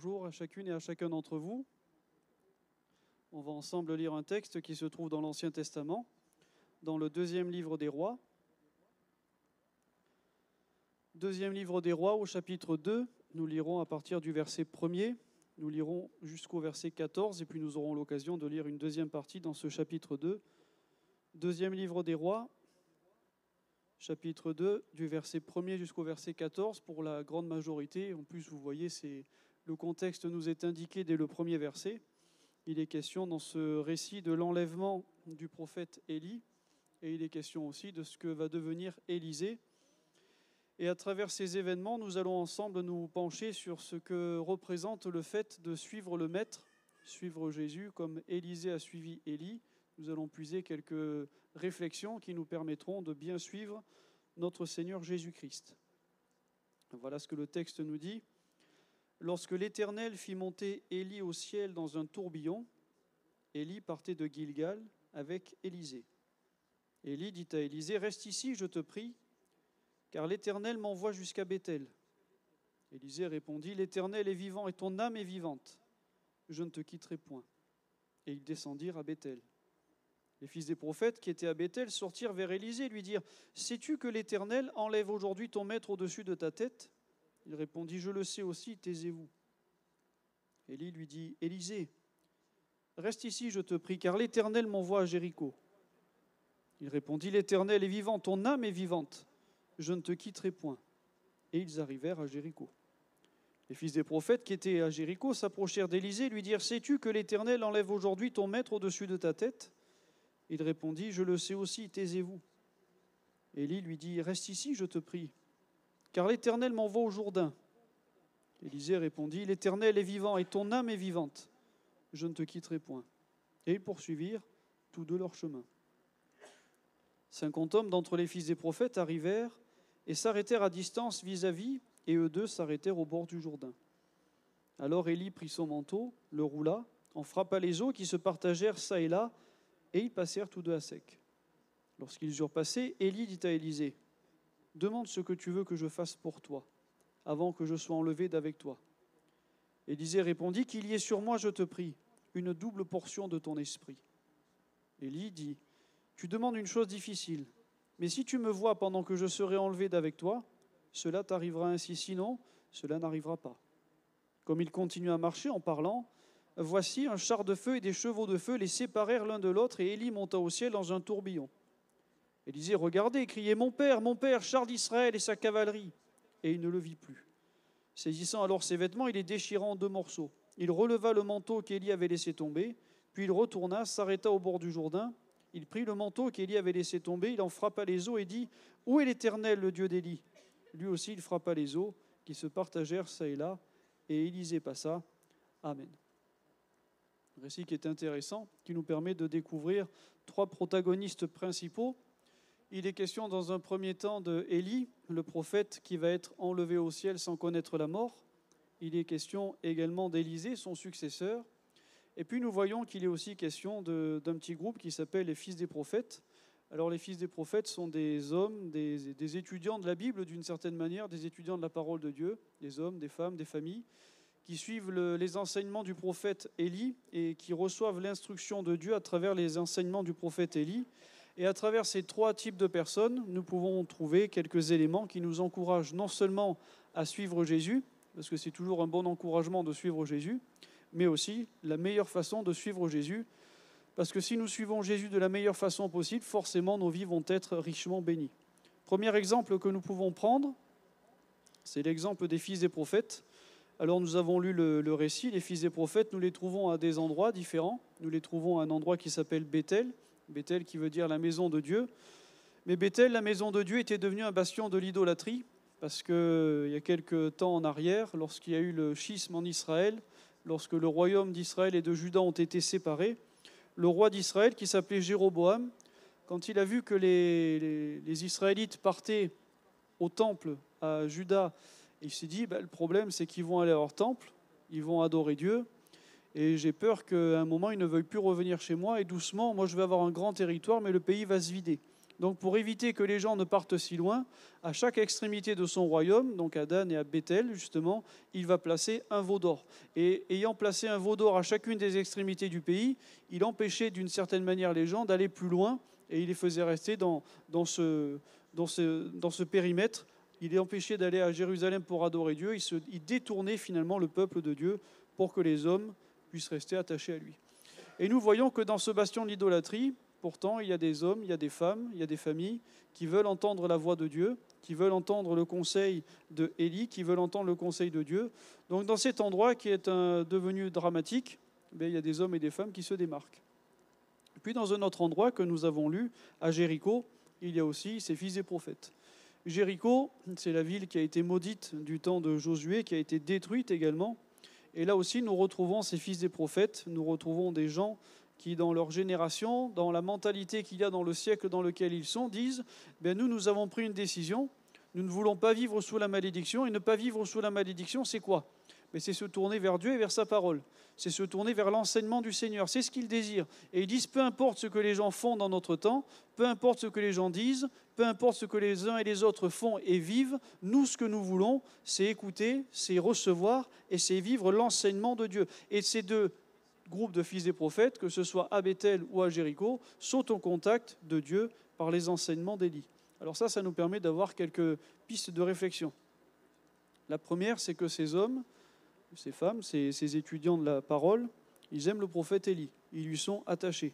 Bonjour à chacune et à chacun d'entre vous. On va ensemble lire un texte qui se trouve dans l'Ancien Testament, dans le deuxième livre des Rois. Deuxième livre des Rois, au chapitre 2, nous lirons à partir du verset 1er, nous lirons jusqu'au verset 14, et puis nous aurons l'occasion de lire une deuxième partie dans ce chapitre 2. Deuxième livre des Rois, chapitre 2, du verset 1er jusqu'au verset 14, pour la grande majorité. En plus, vous voyez, le contexte nous est indiqué dès le premier verset. Il est question dans ce récit de l'enlèvement du prophète Élie, et il est question aussi de ce que va devenir Élisée. Et à travers ces événements, nous allons ensemble nous pencher sur ce que représente le fait de suivre le Maître, suivre Jésus comme Élisée a suivi Élie. Nous allons puiser quelques réflexions qui nous permettront de bien suivre notre Seigneur Jésus-Christ. Voilà ce que le texte nous dit. Lorsque l'Éternel fit monter Élie au ciel dans un tourbillon, Élie partait de Gilgal avec Élisée. Élie dit à Élisée, « Reste ici, je te prie, car l'Éternel m'envoie jusqu'à Béthel. » Élisée répondit, « L'Éternel est vivant et ton âme est vivante. Je ne te quitterai point. » Et ils descendirent à Béthel. Les fils des prophètes qui étaient à Béthel sortirent vers Élisée et lui dirent, « Sais-tu que l'Éternel enlève aujourd'hui ton maître au-dessus de ta tête ?» Il répondit, « Je le sais aussi, taisez-vous. » Élie lui dit, « Élisée, reste ici, je te prie, car l'Éternel m'envoie à Jéricho. » Il répondit, « L'Éternel est vivant, ton âme est vivante. Je ne te quitterai point. » Et ils arrivèrent à Jéricho. Les fils des prophètes qui étaient à Jéricho s'approchèrent d'Élisée et lui dirent, « Sais-tu que l'Éternel enlève aujourd'hui ton maître au-dessus de ta tête ?» Il répondit, « Je le sais aussi, taisez-vous. » Élie lui dit, « Reste ici, je te prie, car l'Éternel m'envoie au Jourdain. » Élisée répondit, « L'Éternel est vivant et ton âme est vivante. Je ne te quitterai point. » Et ils poursuivirent tous deux leur chemin. 50 hommes d'entre les fils des prophètes arrivèrent et s'arrêtèrent à distance vis-à-vis, et eux deux s'arrêtèrent au bord du Jourdain. Alors Élie prit son manteau, le roula, en frappa les eaux qui se partagèrent çà et là, et ils passèrent tous deux à sec. Lorsqu'ils eurent passé, Élie dit à Élisée, « Demande ce que tu veux que je fasse pour toi, avant que je sois enlevé d'avec toi. » Élisée répondit, « Qu'il y ait sur moi, je te prie, une double portion de ton esprit. » Élie dit, « Tu demandes une chose difficile, mais si tu me vois pendant que je serai enlevé d'avec toi, cela t'arrivera ainsi, sinon cela n'arrivera pas. » Comme il continue à marcher en parlant, voici un char de feu et des chevaux de feu les séparèrent l'un de l'autre, et Élie monta au ciel dans un tourbillon. Élisée regardait et criait, mon père, char d'Israël et sa cavalerie. » Et il ne le vit plus. Saisissant alors ses vêtements, il les déchira en deux morceaux. Il releva le manteau qu'Élie avait laissé tomber, puis il retourna, s'arrêta au bord du Jourdain. Il prit le manteau qu'Élie avait laissé tomber, il en frappa les eaux et dit, « Où est l'Éternel, le Dieu d'Élie ?» Lui aussi, il frappa les eaux qui se partagèrent çà et là, et Élisée passa. Amen. Un récit qui est intéressant, qui nous permet de découvrir trois protagonistes principaux. Il est question dans un premier temps de Élie, le prophète qui va être enlevé au ciel sans connaître la mort. Il est question également d'Élisée, son successeur. Et puis nous voyons qu'il est aussi question d'un petit groupe qui s'appelle les fils des prophètes. Alors les fils des prophètes sont des hommes, des étudiants de la Bible d'une certaine manière, des étudiants de la parole de Dieu, des hommes, des femmes, des familles, qui suivent les enseignements du prophète Élie et qui reçoivent l'instruction de Dieu à travers les enseignements du prophète Élie. Et à travers ces trois types de personnes, nous pouvons trouver quelques éléments qui nous encouragent non seulement à suivre Jésus, parce que c'est toujours un bon encouragement de suivre Jésus, mais aussi la meilleure façon de suivre Jésus, parce que si nous suivons Jésus de la meilleure façon possible, forcément nos vies vont être richement bénies. Premier exemple que nous pouvons prendre, c'est l'exemple des fils des prophètes. Alors nous avons lu le récit, les fils des prophètes, nous les trouvons à des endroits différents. Nous les trouvons à un endroit qui s'appelle Béthel, Béthel qui veut dire la maison de Dieu. Mais Béthel, la maison de Dieu, était devenue un bastion de l'idolâtrie, parce qu'il y a quelques temps en arrière, lorsqu'il y a eu le schisme en Israël, lorsque le royaume d'Israël et de Juda ont été séparés, le roi d'Israël, qui s'appelait Jéroboam, quand il a vu que les Israélites partaient au temple à Juda, il s'est dit, le problème c'est qu'ils vont aller à leur temple, ils vont adorer Dieu, et j'ai peur qu'à un moment ils ne veuillent plus revenir chez moi, et doucement, moi je vais avoir un grand territoire, mais le pays va se vider. Donc pour éviter que les gens ne partent si loin, à chaque extrémité de son royaume, donc à Dan et à Bethel justement, il va placer un veau d'or. Et ayant placé un veau d'or à chacune des extrémités du pays, il empêchait d'une certaine manière les gens d'aller plus loin et il les faisait rester dans ce périmètre. Il les empêchait d'aller à Jérusalem pour adorer Dieu. Il détournait finalement le peuple de Dieu pour que les hommes puissent rester attachés à lui. Et nous voyons que dans ce bastion de l'idolâtrie, pourtant, il y a des hommes, il y a des femmes, il y a des familles qui veulent entendre la voix de Dieu, qui veulent entendre le conseil de Élie, qui veulent entendre le conseil de Dieu. Donc dans cet endroit qui est devenu dramatique, il y a des hommes et des femmes qui se démarquent. Puis dans un autre endroit que nous avons lu, à Jéricho, il y a aussi ses fils et prophètes. Jéricho, c'est la ville qui a été maudite du temps de Josué, qui a été détruite également. Et là aussi, nous retrouvons ces fils des prophètes, nous retrouvons des gens qui, dans leur génération, dans la mentalité qu'il y a dans le siècle dans lequel ils sont, disent « Nous avons pris une décision, nous ne voulons pas vivre sous la malédiction, et ne pas vivre sous la malédiction, c'est quoi ? Mais c'est se tourner vers Dieu et vers sa parole. C'est se tourner vers l'enseignement du Seigneur. C'est ce qu'ils désirent. Et ils disent, peu importe ce que les gens font dans notre temps, peu importe ce que les gens disent, peu importe ce que les uns et les autres font et vivent, nous, ce que nous voulons, c'est écouter, c'est recevoir et c'est vivre l'enseignement de Dieu. Et ces deux groupes de fils des prophètes, que ce soit à Bethel ou à Jéricho, sont au contact de Dieu par les enseignements d'Élie. Alors ça nous permet d'avoir quelques pistes de réflexion. La première, c'est que ces hommes, ces femmes, ces étudiants de la parole, ils aiment le prophète Élie. Ils lui sont attachés.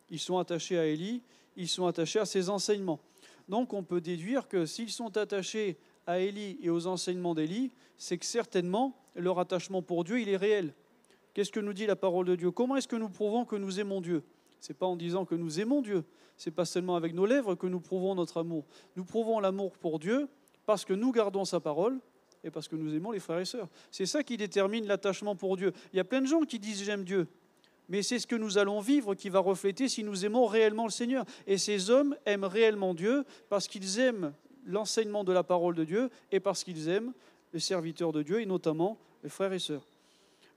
Ils sont attachés à Élie, ils sont attachés à ses enseignements. Donc on peut déduire que s'ils sont attachés à Élie et aux enseignements d'Élie, c'est que certainement leur attachement pour Dieu, il est réel. Qu'est-ce que nous dit la parole de Dieu ? Comment est-ce que nous prouvons que nous aimons Dieu ? Ce n'est pas en disant que nous aimons Dieu. Ce n'est pas seulement avec nos lèvres que nous prouvons notre amour. Nous prouvons l'amour pour Dieu parce que nous gardons sa parole et parce que nous aimons les frères et sœurs. C'est ça qui détermine l'attachement pour Dieu. Il y a plein de gens qui disent « j'aime Dieu ». Mais c'est ce que nous allons vivre qui va refléter si nous aimons réellement le Seigneur. Et ces hommes aiment réellement Dieu parce qu'ils aiment l'enseignement de la parole de Dieu et parce qu'ils aiment les serviteurs de Dieu et notamment les frères et sœurs.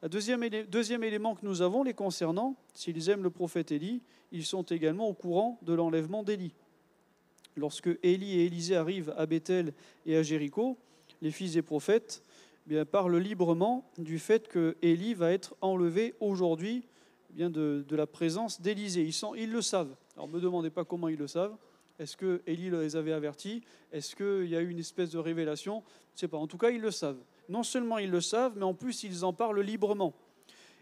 Le deuxième élément que nous avons les concernant, s'ils aiment le prophète Élie, ils sont également au courant de l'enlèvement d'Élie. Lorsque Élie et Élisée arrivent à Bethel et à Jéricho, les fils des prophètes parlent librement du fait que Élie va être enlevé aujourd'hui de la présence d'Élisée. Ils le savent. Alors ne me demandez pas comment ils le savent. Est-ce que Élie les avait avertis ? Est-ce qu'il y a eu une espèce de révélation ? Je ne sais pas. En tout cas, ils le savent. Non seulement ils le savent, mais en plus ils en parlent librement.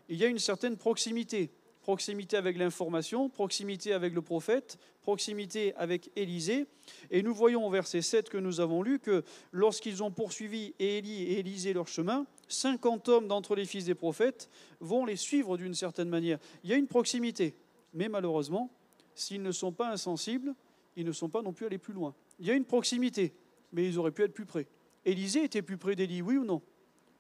Il y a une certaine proximité. Proximité avec l'information, proximité avec le prophète, proximité avec Élisée. Et nous voyons au verset 7 que nous avons lu que lorsqu'ils ont poursuivi Élie et Élisée leur chemin, 50 hommes d'entre les fils des prophètes vont les suivre d'une certaine manière. Il y a une proximité, mais malheureusement, s'ils ne sont pas insensibles, ils ne sont pas non plus allés plus loin. Il y a une proximité, mais ils auraient pu être plus près. Élisée était plus près d'Élie, oui ou non ?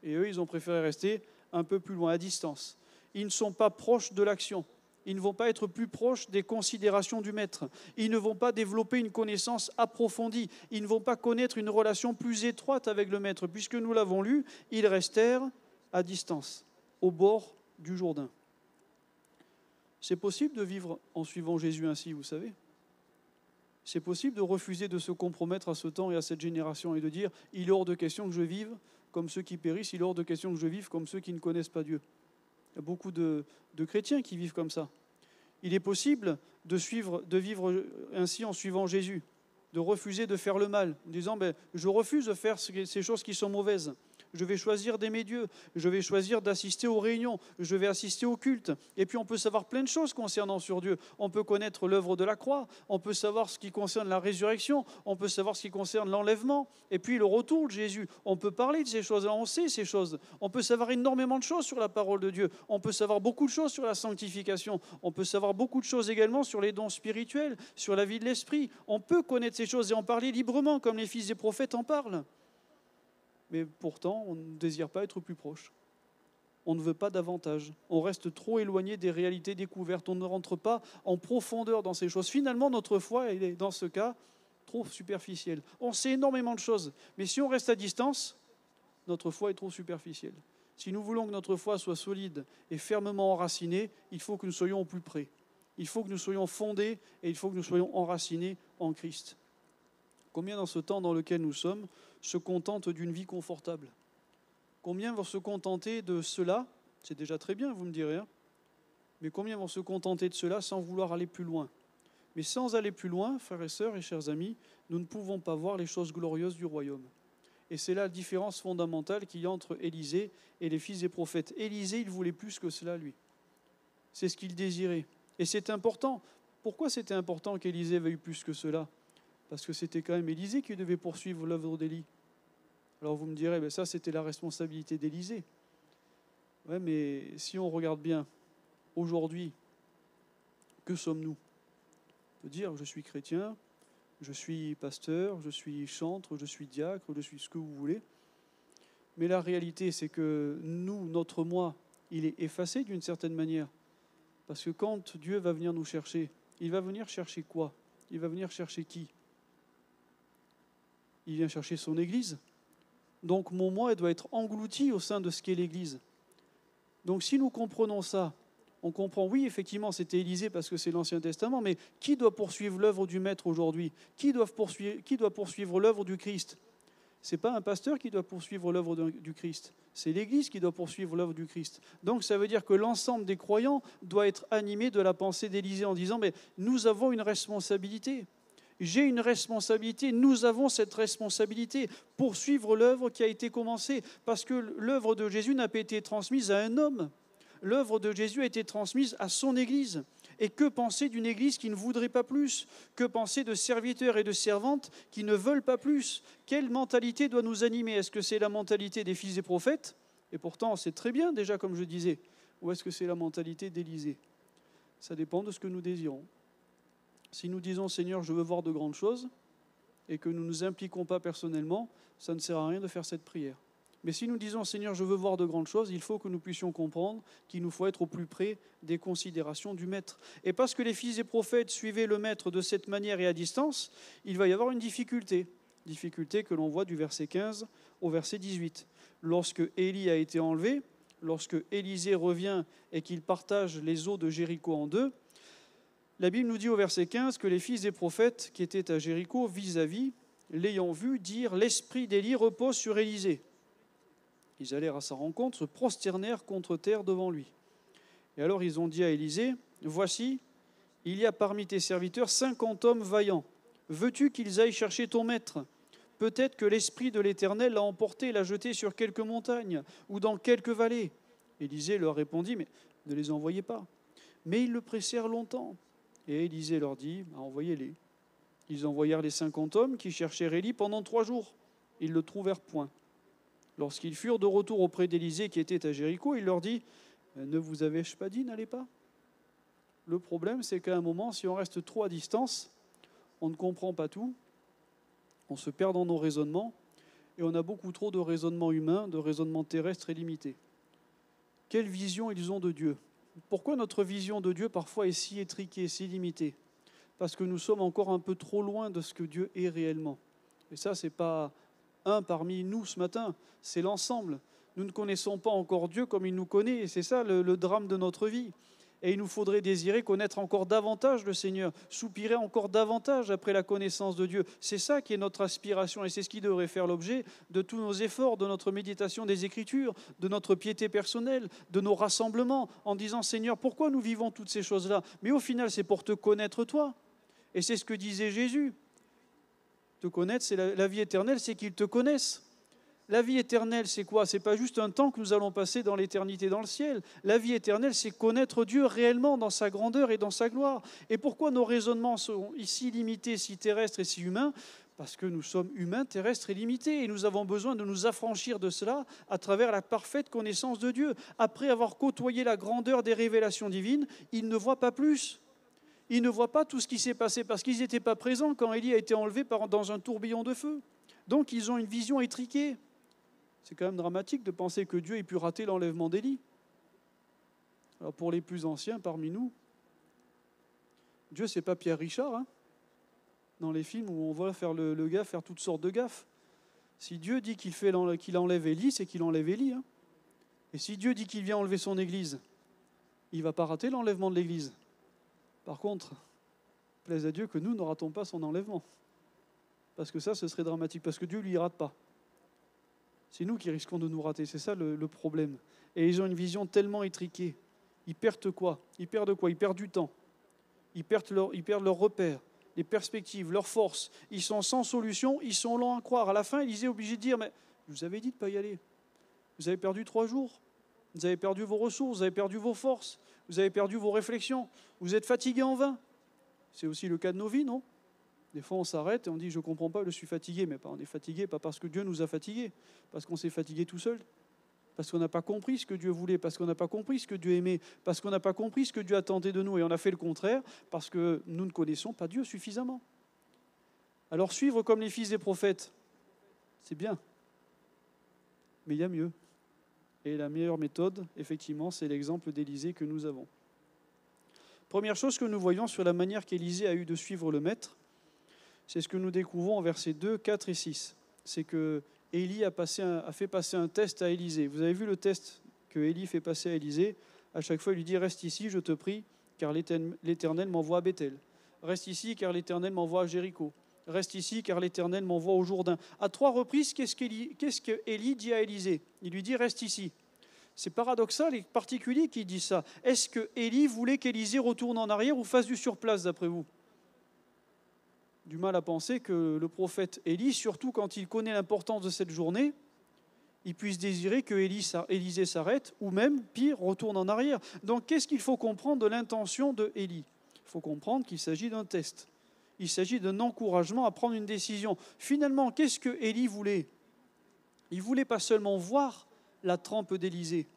Et eux, ils ont préféré rester un peu plus loin, à distance. Ils ne sont pas proches de l'action. Ils ne vont pas être plus proches des considérations du maître. Ils ne vont pas développer une connaissance approfondie. Ils ne vont pas connaître une relation plus étroite avec le maître. Puisque nous l'avons lu, ils restèrent à distance, au bord du Jourdain. C'est possible de vivre en suivant Jésus ainsi, vous savez. C'est possible de refuser de se compromettre à ce temps et à cette génération et de dire « il est hors de question que je vive comme ceux qui périssent, il est hors de question que je vive comme ceux qui ne connaissent pas Dieu ». Il y a beaucoup de chrétiens qui vivent comme ça. Il est possible de vivre ainsi en suivant Jésus, de refuser de faire le mal, en disant je refuse de faire ces choses qui sont mauvaises. Je vais choisir d'aimer Dieu, je vais choisir d'assister aux réunions, je vais assister au culte. Et puis on peut savoir plein de choses concernant sur Dieu. On peut connaître l'œuvre de la croix, on peut savoir ce qui concerne la résurrection, on peut savoir ce qui concerne l'enlèvement, et puis le retour de Jésus. On peut parler de ces choses-là, on sait ces choses. On peut savoir énormément de choses sur la parole de Dieu. On peut savoir beaucoup de choses sur la sanctification. On peut savoir beaucoup de choses également sur les dons spirituels, sur la vie de l'esprit. On peut connaître ces choses et en parler librement, comme les fils des prophètes en parlent. Mais pourtant, on ne désire pas être plus proche. On ne veut pas davantage. On reste trop éloigné des réalités découvertes. On ne rentre pas en profondeur dans ces choses. Finalement, notre foi, elle est dans ce cas trop superficielle. On sait énormément de choses, mais si on reste à distance, notre foi est trop superficielle. Si nous voulons que notre foi soit solide et fermement enracinée, il faut que nous soyons au plus près. Il faut que nous soyons fondés et il faut que nous soyons enracinés en Christ. Combien dans ce temps dans lequel nous sommes se contentent d'une vie confortable? Combien vont se contenter de cela? C'est déjà très bien, vous me direz, hein? Mais combien vont se contenter de cela sans vouloir aller plus loin? Mais sans aller plus loin, frères et sœurs et chers amis, nous ne pouvons pas voir les choses glorieuses du royaume. Et c'est là la différence fondamentale qu'il y a entre Élisée et les fils des prophètes. Élisée, il voulait plus que cela, lui. C'est ce qu'il désirait. Et c'est important. Pourquoi c'était important qu'Élisée veuille plus que cela? Parce que c'était quand même Élisée qui devait poursuivre l'œuvre d'Élie. Alors vous me direz, ça c'était la responsabilité d'Élisée. Ouais, mais si on regarde bien, aujourd'hui, que sommes-nous? On peut dire, je suis chrétien, je suis pasteur, je suis chantre, je suis diacre, je suis ce que vous voulez. Mais la réalité, c'est que nous, notre moi, il est effacé d'une certaine manière. Parce que quand Dieu va venir nous chercher, il va venir chercher quoi? Il va venir chercher qui? Il vient chercher son Église. Donc mon moi doit être englouti au sein de ce qu'est l'Église. Donc si nous comprenons ça, on comprend, oui, effectivement, c'était Élisée parce que c'est l'Ancien Testament, mais qui doit poursuivre l'œuvre du Maître aujourd'hui? Qui doit poursuivre l'œuvre du Christ? Ce n'est pas un pasteur qui doit poursuivre l'œuvre du Christ, c'est l'Église qui doit poursuivre l'œuvre du Christ. Donc ça veut dire que l'ensemble des croyants doit être animé de la pensée d'Élisée en disant, mais nous avons une responsabilité. J'ai une responsabilité, nous avons cette responsabilité, poursuivre l'œuvre qui a été commencée, parce que l'œuvre de Jésus n'a pas été transmise à un homme. L'œuvre de Jésus a été transmise à son Église. Et que penser d'une Église qui ne voudrait pas plus? Que penser de serviteurs et de servantes qui ne veulent pas plus? Quelle mentalité doit nous animer? Est-ce que c'est la mentalité des fils des prophètes? Et pourtant, c'est très bien déjà, comme je disais. Ou est-ce que c'est la mentalité d'Élisée? Ça dépend de ce que nous désirons. Si nous disons « Seigneur, je veux voir de grandes choses » et que nous ne nous impliquons pas personnellement, ça ne sert à rien de faire cette prière. Mais si nous disons « Seigneur, je veux voir de grandes choses », il faut que nous puissions comprendre qu'il nous faut être au plus près des considérations du Maître. Et parce que les fils des prophètes suivaient le Maître de cette manière et à distance, il va y avoir une difficulté que l'on voit du verset 15 au verset 18. Lorsque Élie a été enlevé, lorsque Élisée revient et qu'il partage les eaux de Jéricho en deux, la Bible nous dit au verset 15 que les fils des prophètes qui étaient à Jéricho vis-à-vis, l'ayant vu, dirent « L'esprit d'Élie repose sur Élisée ». Ils allèrent à sa rencontre, se prosternèrent contre terre devant lui. Et alors ils ont dit à Élisée, « Voici, il y a parmi tes serviteurs 50 hommes vaillants. Veux-tu qu'ils aillent chercher ton maître? Peut-être que l'Esprit de l'Éternel l'a emporté et l'a jeté sur quelques montagnes ou dans quelques vallées. » Élisée leur répondit, « Mais ne les envoyez pas. » Mais ils le pressèrent longtemps. Et Élisée leur dit, « Envoyez-les. » Ils envoyèrent les 50 hommes qui cherchèrent Élie pendant 3 jours. Ils ne le trouvèrent point. Lorsqu'ils furent de retour auprès d'Élisée qui était à Jéricho, il leur dit, « Ne vous avais-je pas dit, n'allez pas ?» Le problème, c'est qu'à un moment, si on reste trop à distance, on ne comprend pas tout, on se perd dans nos raisonnements, et on a beaucoup trop de raisonnements humains, de raisonnements terrestres et limités. Quelle vision ils ont de Dieu? Pourquoi notre vision de Dieu parfois est si étriquée, si limitée? Parce que nous sommes encore un peu trop loin de ce que Dieu est réellement. Et ça, ce n'est pas un parmi nous ce matin, c'est l'ensemble. Nous ne connaissons pas encore Dieu comme il nous connaît, et c'est ça le drame de notre vie. Et il nous faudrait désirer connaître encore davantage le Seigneur, soupirer encore davantage après la connaissance de Dieu. C'est ça qui est notre aspiration et c'est ce qui devrait faire l'objet de tous nos efforts, de notre méditation des Écritures, de notre piété personnelle, de nos rassemblements, en disant « Seigneur, pourquoi nous vivons toutes ces choses-là ?» Mais au final, c'est pour te connaître toi. Et c'est ce que disait Jésus. Te connaître, c'est la vie éternelle, c'est qu'ils te connaissent. La vie éternelle, c'est quoi? Ce n'est pas juste un temps que nous allons passer dans l'éternité dans le ciel. La vie éternelle, c'est connaître Dieu réellement dans sa grandeur et dans sa gloire. Et pourquoi nos raisonnements sont si limités, si terrestres et si humains? Parce que nous sommes humains, terrestres et limités. Et nous avons besoin de nous affranchir de cela à travers la parfaite connaissance de Dieu. Après avoir côtoyé la grandeur des révélations divines, ils ne voient pas plus. Ils ne voient pas tout ce qui s'est passé parce qu'ils n'étaient pas présents quand Élie a été enlevé dans un tourbillon de feu. Donc ils ont une vision étriquée. C'est quand même dramatique de penser que Dieu ait pu rater l'enlèvement d'Élie. Alors pour les plus anciens parmi nous, Dieu, c'est pas Pierre Richard, hein, dans les films où on voit faire le gars faire toutes sortes de gaffes. Si Dieu dit qu'il enlève Élie, c'est qu'il enlève Élie. Hein. Et si Dieu dit qu'il vient enlever son Église, il ne va pas rater l'enlèvement de l'Église. Par contre, plaise à Dieu que nous ne ratons pas son enlèvement. Parce que ça, ce serait dramatique, parce que Dieu ne lui rate pas. C'est nous qui risquons de nous rater, c'est ça le problème. Et ils ont une vision tellement étriquée. Ils perdent quoi ? Ils perdent du temps. Ils perdent leurs repères, les perspectives, leurs forces. Ils sont sans solution, ils sont lents à croire. À la fin, Élisée est obligé de dire, mais je vous avais dit de ne pas y aller. Vous avez perdu 3 jours. Vous avez perdu vos ressources, vous avez perdu vos forces, vous avez perdu vos réflexions. Vous êtes fatigué en vain. C'est aussi le cas de nos vies, non ? Des fois, on s'arrête et on dit « je ne comprends pas, je suis fatigué ». Mais on est fatigué, pas parce que Dieu nous a fatigués, parce qu'on s'est fatigué tout seul, parce qu'on n'a pas compris ce que Dieu voulait, parce qu'on n'a pas compris ce que Dieu aimait, parce qu'on n'a pas compris ce que Dieu attendait de nous, et on a fait le contraire, parce que nous ne connaissons pas Dieu suffisamment. Alors suivre comme les fils des prophètes, c'est bien, mais il y a mieux. Et la meilleure méthode, effectivement, c'est l'exemple d'Élisée que nous avons. Première chose que nous voyons sur la manière qu'Élisée a eu de suivre le Maître, c'est ce que nous découvrons en versets 2, 4 et 6. C'est que Élie a fait passer un test à Élisée. Vous avez vu le test que Élie fait passer à Élisée ? À chaque fois, il lui dit « Reste ici, je te prie, car l'Éternel m'envoie à Bethel. Reste ici, car l'Éternel m'envoie à Jéricho. Reste ici, car l'Éternel m'envoie au Jourdain. » À 3 reprises, qu'est-ce qu'Élie dit à Élisée ? Il lui dit « Reste ici. » C'est paradoxal et particulier qu'il dit ça. Est-ce que Élie voulait qu'Élisée retourne en arrière ou fasse du surplace, d'après vous ? Du mal à penser que le prophète Élie, surtout quand il connaît l'importance de cette journée, il puisse désirer que Élisée s'arrête, ou même, pire, retourne en arrière. Donc, qu'est-ce qu'il faut comprendre de l'intention de Élie ? Il faut comprendre qu'il s'agit d'un test. Il s'agit d'un encouragement à prendre une décision. Finalement, qu'est-ce que Élie voulait ? Il ne voulait pas seulement voir la trempe d'Élisée.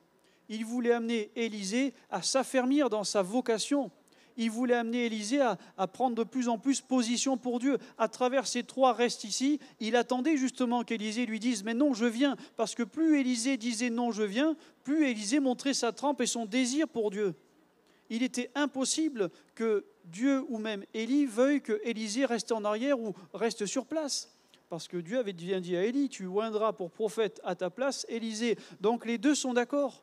Il voulait amener Élisée à s'affermir dans sa vocation. Il voulait amener Élisée à prendre de plus en plus position pour Dieu. À travers ces 3 restes ici, il attendait justement qu'Élisée lui dise « Mais non, je viens ». Parce que plus Élisée disait « Non, je viens », plus Élisée montrait sa trempe et son désir pour Dieu. Il était impossible que Dieu ou même Élie veuille que Élisée reste en arrière ou reste sur place. Parce que Dieu avait bien dit à Élie « Tu oindras pour prophète à ta place Élisée ». Donc les deux sont d'accord.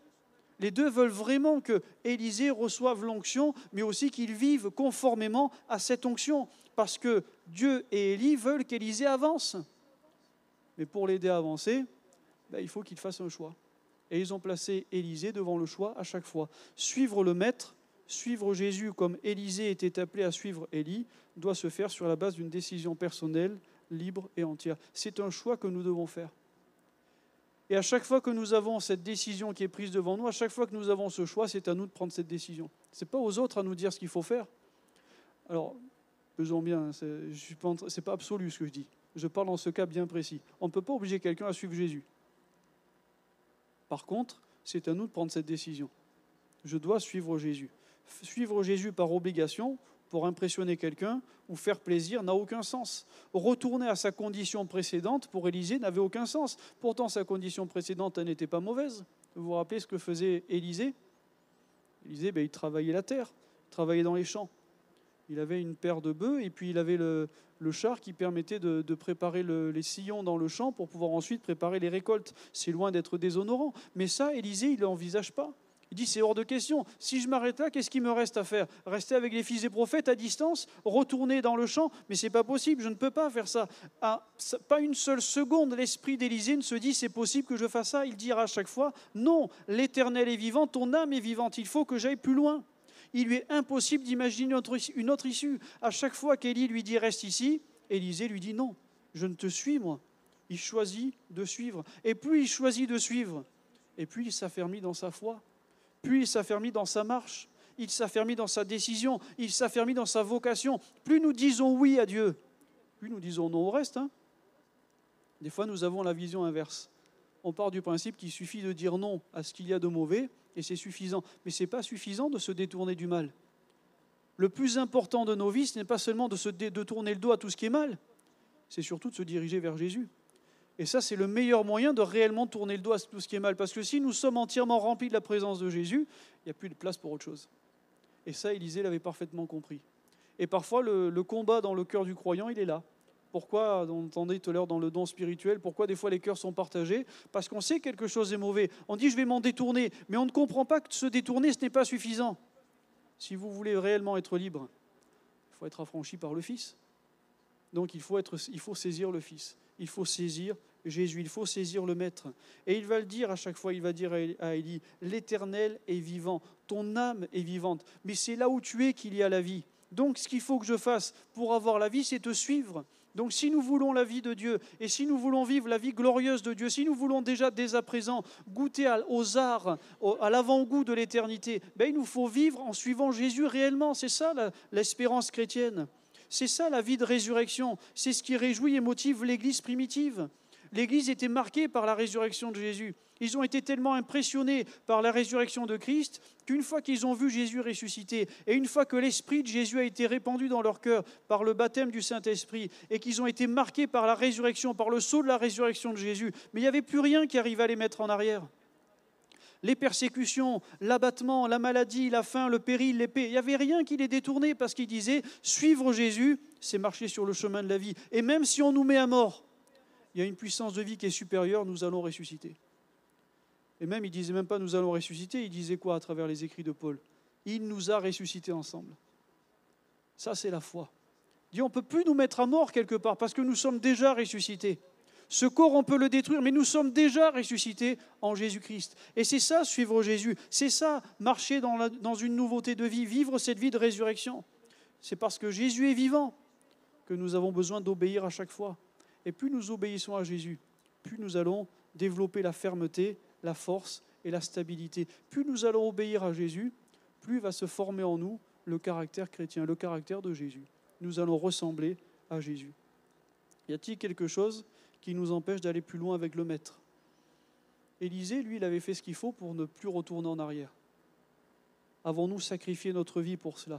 Les deux veulent vraiment que Élisée reçoive l'onction, mais aussi qu'il vive conformément à cette onction. Parce que Dieu et Élie veulent qu'Élisée avance. Mais pour l'aider à avancer, il faut qu'il fasse un choix. Et ils ont placé Élisée devant le choix à chaque fois. Suivre le Maître, suivre Jésus comme Élisée était appelé à suivre Élie, doit se faire sur la base d'une décision personnelle, libre et entière. C'est un choix que nous devons faire. Et à chaque fois que nous avons cette décision qui est prise devant nous, à chaque fois que nous avons ce choix, c'est à nous de prendre cette décision. Ce n'est pas aux autres à nous dire ce qu'il faut faire. Alors, pesons bien, ce n'est pas absolu ce que je dis. Je parle dans ce cas bien précis. On ne peut pas obliger quelqu'un à suivre Jésus. Par contre, c'est à nous de prendre cette décision. Je dois suivre Jésus. Suivre Jésus par obligation, pour impressionner quelqu'un ou faire plaisir, n'a aucun sens. Retourner à sa condition précédente, pour Élisée, n'avait aucun sens. Pourtant, sa condition précédente, elle n'était pas mauvaise. Vous vous rappelez ce que faisait Élisée ? Élisée, il travaillait la terre, il travaillait dans les champs. Il avait une paire de bœufs et puis il avait le char qui permettait de préparer les sillons dans le champ pour pouvoir ensuite préparer les récoltes. C'est loin d'être déshonorant. Mais ça, Élisée, il ne l'envisage pas. Il dit, c'est hors de question. Si je m'arrête là, qu'est-ce qu'il me reste à faire ? Rester avec les fils des prophètes à distance ? Retourner dans le champ ? Mais ce n'est pas possible, je ne peux pas faire ça. Pas une seule seconde, l'esprit d'Élisée ne se dit, c'est possible que je fasse ça. Il dira à chaque fois, non, l'Éternel est vivant, ton âme est vivante, il faut que j'aille plus loin. Il lui est impossible d'imaginer une autre issue. À chaque fois qu'Élie lui dit, reste ici, Élisée lui dit, non, je ne te suis, moi. Il choisit de suivre. Et plus il choisit de suivre, et plus il s'affermit dans sa foi. Plus il s'affermit dans sa marche, il s'affermit dans sa décision, il s'affermit dans sa vocation. Plus nous disons oui à Dieu, plus nous disons non au reste. Des fois, nous avons la vision inverse. On part du principe qu'il suffit de dire non à ce qu'il y a de mauvais et c'est suffisant. Mais ce n'est pas suffisant de se détourner du mal. Le plus important de nos vies, ce n'est pas seulement de tourner le dos à tout ce qui est mal, c'est surtout de se diriger vers Jésus. Et ça, c'est le meilleur moyen de réellement tourner le dos à tout ce qui est mal. Parce que si nous sommes entièrement remplis de la présence de Jésus, il n'y a plus de place pour autre chose. Et ça, Élisée l'avait parfaitement compris. Et parfois, le combat dans le cœur du croyant, il est là. Pourquoi, on entendait tout à l'heure dans le don spirituel, pourquoi des fois les cœurs sont partagés ? Parce qu'on sait que quelque chose est mauvais. On dit, je vais m'en détourner. Mais on ne comprend pas que se détourner, ce n'est pas suffisant. Si vous voulez réellement être libre, faut être affranchi par le Fils. Donc il faut saisir le Fils. Il faut saisir Jésus, il faut saisir le Maître. Et il va le dire à chaque fois, il va dire à Élie, l'Éternel est vivant, ton âme est vivante. Mais c'est là où tu es qu'il y a la vie. Donc ce qu'il faut que je fasse pour avoir la vie, c'est te suivre. Donc si nous voulons la vie de Dieu, et si nous voulons vivre la vie glorieuse de Dieu, si nous voulons déjà dès à présent goûter aux arts, à l'avant-goût de l'éternité, il nous faut vivre en suivant Jésus réellement. C'est ça l'espérance chrétienne. C'est ça la vie de résurrection. C'est ce qui réjouit et motive l'Église primitive. L'Église était marquée par la résurrection de Jésus. Ils ont été tellement impressionnés par la résurrection de Christ qu'une fois qu'ils ont vu Jésus ressusciter et une fois que l'Esprit de Jésus a été répandu dans leur cœur par le baptême du Saint-Esprit et qu'ils ont été marqués par la résurrection, par le sceau de la résurrection de Jésus, mais il n'y avait plus rien qui arrivait à les mettre en arrière. Les persécutions, l'abattement, la maladie, la faim, le péril, l'épée, il n'y avait rien qui les détournait parce qu'ils disaient « Suivre Jésus, c'est marcher sur le chemin de la vie. Et même si on nous met à mort, il y a une puissance de vie qui est supérieure, nous allons ressusciter. » Et même, il ne disait même pas « nous allons ressusciter », il disait quoi à travers les écrits de Paul? Il nous a ressuscités ensemble. Ça, c'est la foi. Il dit on ne peut plus nous mettre à mort quelque part parce que nous sommes déjà ressuscités. Ce corps, on peut le détruire, mais nous sommes déjà ressuscités en Jésus-Christ. Et c'est ça, suivre Jésus. C'est ça, marcher dans une nouveauté de vie, vivre cette vie de résurrection. C'est parce que Jésus est vivant que nous avons besoin d'obéir à chaque fois. Et plus nous obéissons à Jésus, plus nous allons développer la fermeté, la force et la stabilité. Plus nous allons obéir à Jésus, plus va se former en nous le caractère chrétien, le caractère de Jésus. Nous allons ressembler à Jésus. Y a-t-il quelque chose qui nous empêche d'aller plus loin avec le Maître? Élisée, lui, il avait fait ce qu'il faut pour ne plus retourner en arrière. Avons-nous sacrifié notre vie pour cela?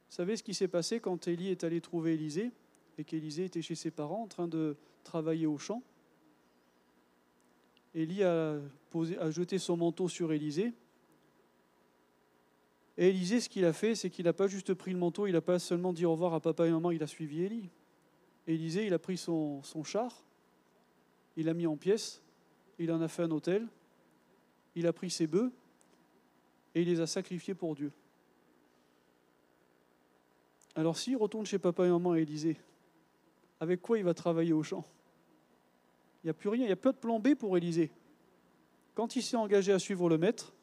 Vous savez ce qui s'est passé quand Élie est allé trouver Élisée et qu'Élisée était chez ses parents en train de travailler au champ? Élie a jeté son manteau sur Élisée. Et Élisée, ce qu'il a fait, c'est qu'il n'a pas juste pris le manteau, il n'a pas seulement dit au revoir à papa et maman, il a suivi Élie. Élisée, il a pris son char, il l'a mis en pièces, il en a fait un autel, il a pris ses bœufs et il les a sacrifiés pour Dieu. Alors s'il retourne chez papa et maman et Élisée, avec quoi il va travailler au champ? Il n'y a plus rien, il n'y a pas de plan B pour Élisée. Quand il s'est engagé à suivre le Maître,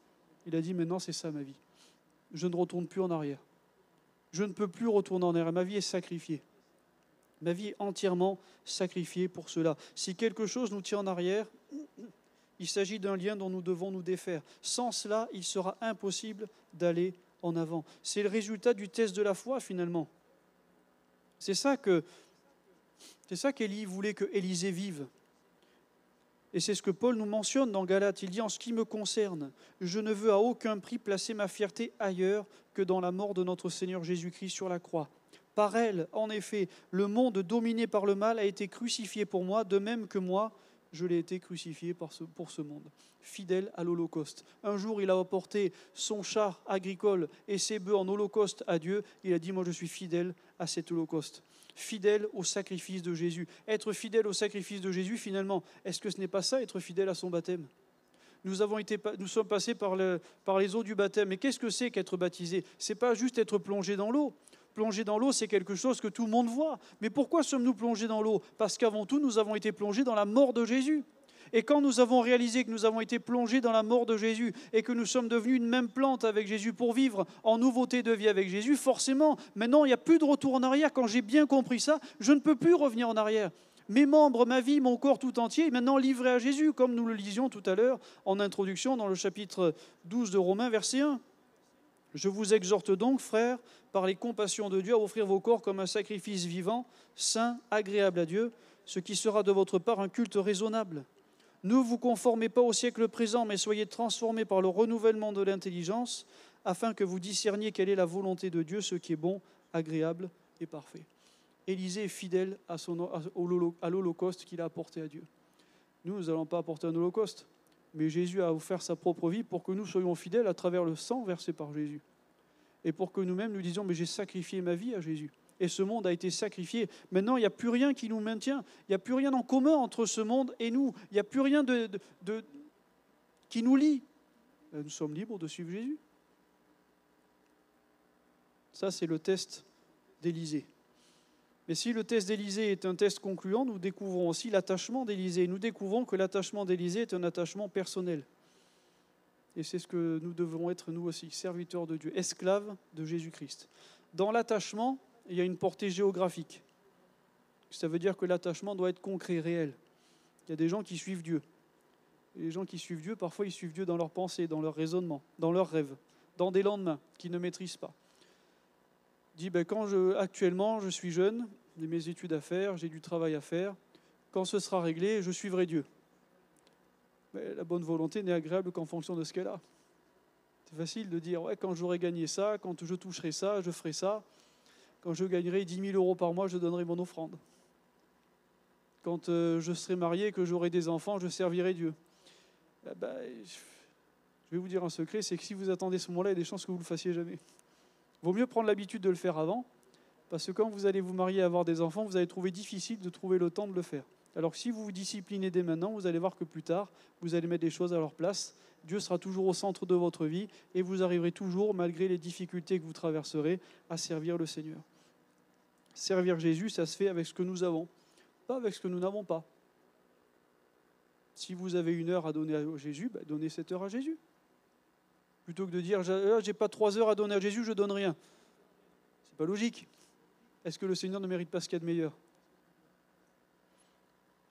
il a dit maintenant c'est ça ma vie. Je ne retourne plus en arrière. Je ne peux plus retourner en arrière, ma vie est sacrifiée. Ma vie est entièrement sacrifiée pour cela. Si quelque chose nous tient en arrière, il s'agit d'un lien dont nous devons nous défaire. Sans cela, il sera impossible d'aller en avant. C'est le résultat du test de la foi, finalement. C'est ça qu'Élie voulait que Élisée vive. Et c'est ce que Paul nous mentionne dans Galates. Il dit « En ce qui me concerne, je ne veux à aucun prix placer ma fierté ailleurs que dans la mort de notre Seigneur Jésus-Christ sur la croix. Par elle, en effet, le monde dominé par le mal a été crucifié pour moi, de même que moi, je l'ai été crucifié pour ce monde. » Fidèle à l'Holocauste. Un jour, il a apporté son char agricole et ses bœufs en holocauste à Dieu. Il a dit « Moi, je suis fidèle à cet holocauste. » Fidèle au sacrifice de Jésus. Être fidèle au sacrifice de Jésus, finalement, est-ce que ce n'est pas ça, être fidèle à son baptême? Nous sommes passés par les eaux du baptême. Mais qu'est-ce que c'est qu'être baptisé? Ce n'est pas juste être plongé dans l'eau. Plonger dans l'eau, c'est quelque chose que tout le monde voit. Mais pourquoi sommes-nous plongés dans l'eau? Parce qu'avant tout, nous avons été plongés dans la mort de Jésus. Et quand nous avons réalisé que nous avons été plongés dans la mort de Jésus et que nous sommes devenus une même plante avec Jésus pour vivre en nouveauté de vie avec Jésus, forcément, maintenant, il n'y a plus de retour en arrière. Quand j'ai bien compris ça, je ne peux plus revenir en arrière. Mes membres, ma vie, mon corps tout entier est maintenant livré à Jésus, comme nous le lisions tout à l'heure en introduction dans le chapitre 12 de Romains, verset 1. Je vous exhorte donc, frères, par les compassions de Dieu, à offrir vos corps comme un sacrifice vivant, saint, agréable à Dieu, ce qui sera de votre part un culte raisonnable. Ne vous conformez pas au siècle présent, mais soyez transformés par le renouvellement de l'intelligence, afin que vous discerniez quelle est la volonté de Dieu, ce qui est bon, agréable et parfait. Élisée est fidèle à l'holocauste qu'il a apporté à Dieu. Nous n'allons pas apporter un holocauste, mais Jésus a offert sa propre vie pour que nous soyons fidèles à travers le sang versé par Jésus. Et pour que nous-mêmes nous disions, mais j'ai sacrifié ma vie à Jésus. Et ce monde a été sacrifié. Maintenant, il n'y a plus rien qui nous maintient. Il n'y a plus rien en commun entre ce monde et nous. Il n'y a plus rien qui nous lie. Nous sommes libres de suivre Jésus. Ça, c'est le test d'Élisée. Mais si le test d'Élisée est un test concluant, nous découvrons aussi l'attachement d'Élisée. Nous découvrons que l'attachement d'Élisée est un attachement personnel. Et c'est ce que nous devons être, nous aussi, serviteurs de Dieu, esclaves de Jésus-Christ. Dans l'attachement, il y a une portée géographique. Ça veut dire que l'attachement doit être concret, réel. Il y a des gens qui suivent Dieu. Et les gens qui suivent Dieu, parfois, ils suivent Dieu dans leurs pensées, dans leurs raisonnements, dans leurs rêves, dans des lendemains qu'ils ne maîtrisent pas. Dit, actuellement, je suis jeune, j'ai mes études à faire, j'ai du travail à faire. Quand ce sera réglé, je suivrai Dieu. Mais la bonne volonté n'est agréable qu'en fonction de ce qu'elle a. C'est facile de dire, ouais, quand j'aurai gagné ça, quand je toucherai ça, je ferai ça. Quand je gagnerai 10 000 euros par mois, je donnerai mon offrande. Quand je serai marié, que j'aurai des enfants, je servirai Dieu. Je vais vous dire un secret, c'est que si vous attendez ce moment-là, il y a des chances que vous ne le fassiez jamais. Il vaut mieux prendre l'habitude de le faire avant, parce que quand vous allez vous marier et avoir des enfants, vous allez trouver difficile de trouver le temps de le faire. Alors que si vous vous disciplinez dès maintenant, vous allez voir que plus tard, vous allez mettre les choses à leur place. Dieu sera toujours au centre de votre vie et vous arriverez toujours, malgré les difficultés que vous traverserez, à servir le Seigneur. Servir Jésus, ça se fait avec ce que nous avons, pas avec ce que nous n'avons pas. Si vous avez 1 heure à donner à Jésus, donnez cette heure à Jésus. Plutôt que de dire, j'ai pas 3 heures à donner à Jésus, je donne rien. C'est pas logique. Est-ce que le Seigneur ne mérite pas ce qu'il y a de meilleur ?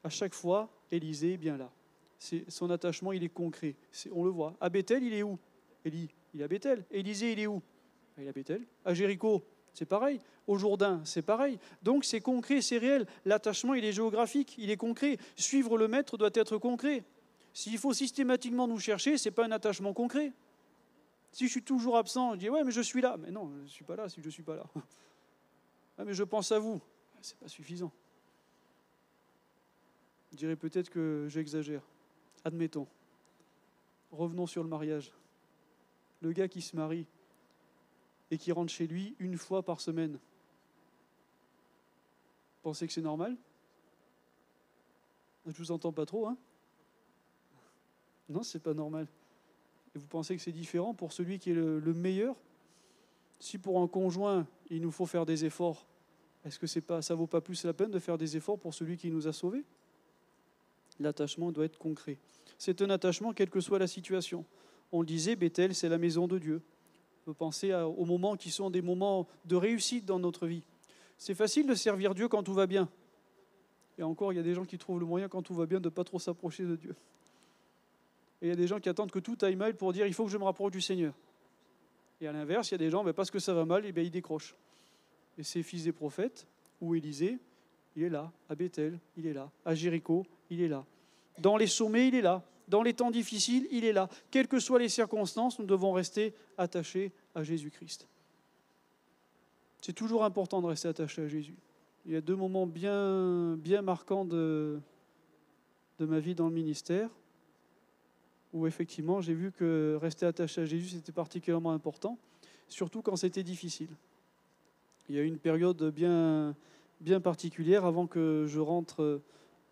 À chaque fois, Élisée est bien là. Son attachement, il est concret. On le voit. À Bethel, il est où ? Élie, il est à Bethel. Élisée, il est où ? Il est à Bethel. À Jéricho, c'est pareil. Au Jourdain, c'est pareil. Donc c'est concret, c'est réel. L'attachement, il est géographique, il est concret. Suivre le maître doit être concret. S'il faut systématiquement nous chercher, ce n'est pas un attachement concret. Si je suis toujours absent, je dis « ouais, mais je suis là ». Mais non, je ne suis pas là si je ne suis pas là. Ah, mais je pense à vous. Ce n'est pas suffisant. Je dirais peut-être que j'exagère. Admettons. Revenons sur le mariage. Le gars qui se marie et qui rentre chez lui 1 fois par semaine. Pensez que c'est normal ? Je ne vous entends pas trop, hein ? Non, c'est pas normal. Et vous pensez que c'est différent pour celui qui est le meilleur ? Si pour un conjoint, il nous faut faire des efforts, est-ce que ça ne vaut pas plus la peine de faire des efforts pour celui qui nous a sauvés ? L'attachement doit être concret. C'est un attachement quelle que soit la situation. On le disait, Bethel, c'est la maison de Dieu. On peut penser aux moments qui sont des moments de réussite dans notre vie. C'est facile de servir Dieu quand tout va bien. Et encore, il y a des gens qui trouvent le moyen quand tout va bien de ne pas trop s'approcher de Dieu. Et il y a des gens qui attendent que tout aille mal pour dire « il faut que je me rapproche du Seigneur ». Et à l'inverse, il y a des gens, parce que ça va mal, ils décrochent. Et ces fils des prophètes, ou Élisée, il est là. À Bethel, il est là. À Jéricho, il est là. Dans les sommets, il est là. Dans les temps difficiles, il est là. Quelles que soient les circonstances, nous devons rester attachés à Jésus-Christ. C'est toujours important de rester attaché à Jésus. Il y a 2 moments bien marquants de ma vie dans le ministère, où effectivement j'ai vu que rester attaché à Jésus, c'était particulièrement important, surtout quand c'était difficile. Il y a eu une période bien particulière avant que je rentre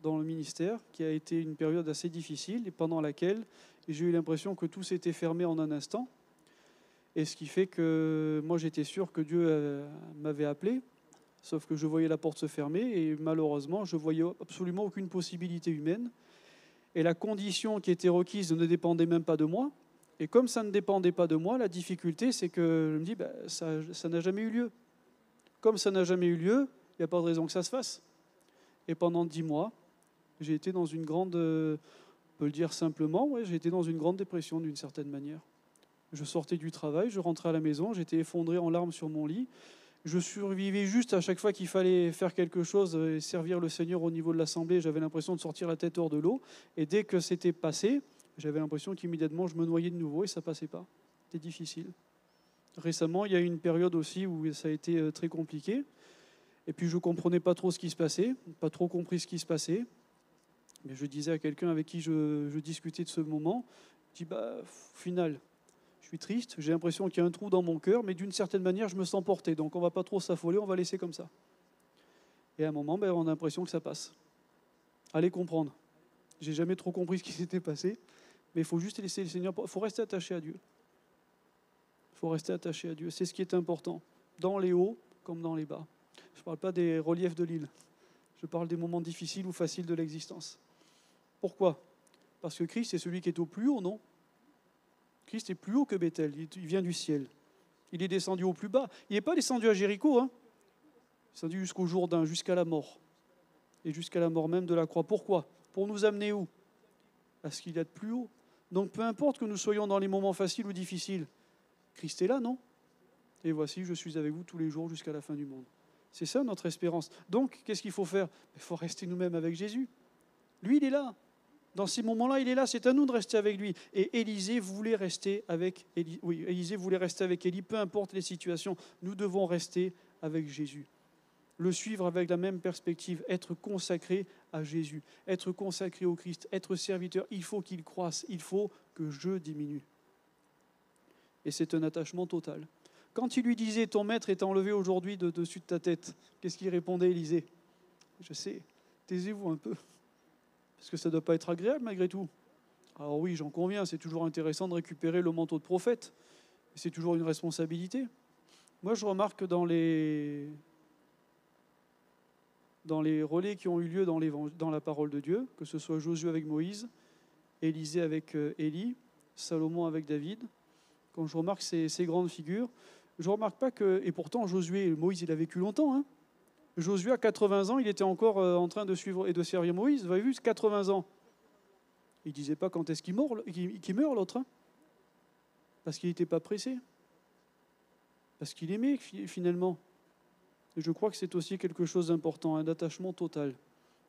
dans le ministère, qui a été une période assez difficile, et pendant laquelle j'ai eu l'impression que tout s'était fermé en un instant. Et ce qui fait que moi j'étais sûr que Dieu m'avait appelé, sauf que je voyais la porte se fermer, et malheureusement je voyais absolument aucune possibilité humaine. Et la condition qui était requise ne dépendait même pas de moi. Et comme ça ne dépendait pas de moi, la difficulté, c'est que je me dis, ça n'a jamais eu lieu. Comme ça n'a jamais eu lieu, il n'y a pas de raison que ça se fasse. Et pendant 10 mois, j'ai été dans une grande, on peut le dire simplement, j'ai été dans une grande dépression d'une certaine manière. Je sortais du travail, je rentrais à la maison, j'étais effondré en larmes sur mon lit. Je survivais juste à chaque fois qu'il fallait faire quelque chose et servir le Seigneur au niveau de l'assemblée. J'avais l'impression de sortir la tête hors de l'eau. Et dès que c'était passé, j'avais l'impression qu'immédiatement je me noyais de nouveau et ça ne passait pas. C'était difficile. Récemment, il y a eu une période aussi où ça a été très compliqué. Et puis je ne comprenais pas trop ce qui se passait, pas trop compris ce qui se passait. Mais je disais à quelqu'un avec qui je discutais de ce moment, je dis, au final, je suis triste, j'ai l'impression qu'il y a un trou dans mon cœur, mais d'une certaine manière, je me sens porté. Donc on ne va pas trop s'affoler, on va laisser comme ça. Et à un moment, on a l'impression que ça passe. Allez comprendre. J'ai jamais trop compris ce qui s'était passé, mais il faut juste laisser le Seigneur. Il faut rester attaché à Dieu. Il faut rester attaché à Dieu. C'est ce qui est important. dans les hauts comme dans les bas. Je ne parle pas des reliefs de l'île. Je parle des moments difficiles ou faciles de l'existence. Pourquoi ? Parce que Christ est celui qui est au plus haut, non ? Christ est plus haut que Bethel, il vient du ciel. Il est descendu au plus bas. Il n'est pas descendu à Jéricho, hein ? Il est descendu jusqu'au Jourdain, jusqu'à la mort. Et jusqu'à la mort même de la croix. Pourquoi ? Pour nous amener où ? À ce qu'il y a de plus haut. Donc peu importe que nous soyons dans les moments faciles ou difficiles, Christ est là, non ? Et voici, je suis avec vous tous les jours jusqu'à la fin du monde. C'est ça notre espérance. Donc, qu'est-ce qu'il faut faire ? Il faut rester nous-mêmes avec Jésus. Lui, il est là. Dans ces moments-là, il est là. C'est à nous de rester avec lui. Et Élisée voulait rester avec Élie. Oui, Élisée voulait rester avec Élie. Peu importe les situations, nous devons rester avec Jésus. Le suivre avec la même perspective, être consacré à Jésus, être consacré au Christ, être serviteur. Il faut qu'il croisse. Il faut que je diminue. Et c'est un attachement total. Quand il lui disait « Ton maître est enlevé aujourd'hui de dessus de ta tête », qu'est-ce qu'il répondait, Élisée ? Je sais, taisez-vous un peu, parce que ça ne doit pas être agréable malgré tout. Alors oui, j'en conviens, c'est toujours intéressant de récupérer le manteau de prophète, c'est toujours une responsabilité. Moi, je remarque que dans les relais qui ont eu lieu dans la parole de Dieu, que ce soit Josué avec Moïse, Élisée avec Élie, Salomon avec David, quand je remarque ces grandes figures, je ne remarque pas que... Et pourtant, Josué, Moïse, il a vécu longtemps. Hein. Josué, à 80 ans, il était encore en train de suivre et de servir Moïse. Vous avez vu, 80 ans. Il ne disait pas quand est-ce qu'il meurt, l'autre. Hein. Parce qu'il n'était pas pressé. Parce qu'il aimait, finalement. Et je crois que c'est aussi quelque chose d'important, un attachement total.